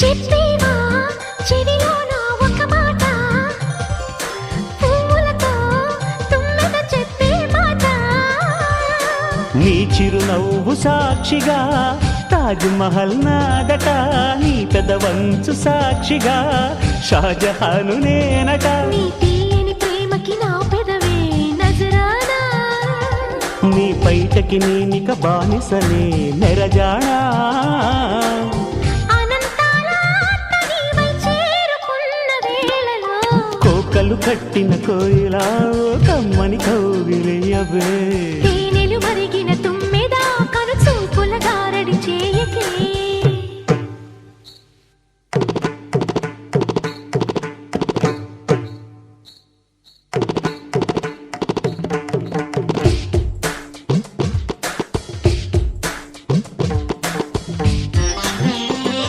చెప్పేవా చెవిలోన ఒక మాట, పువ్వులతో తుమ్మెద చెప్పే మాట. నీ చిరునవ్వు సాక్షిగా తాజ్ మహల్ నాదట, నీ పెదవంచు సాక్షిగా షాజహాను నేనట. నీ తీయని ప్రేమకి నా పెదవే నజరానా, నీ బయటకి నేనిక బానిసనే నెరజానా. అనంతాల ఆత్మ నీవై చేరుకున్న వేళలో, కోకలు కట్టిన కోయిలా కమ్మని కౌగిలియవే.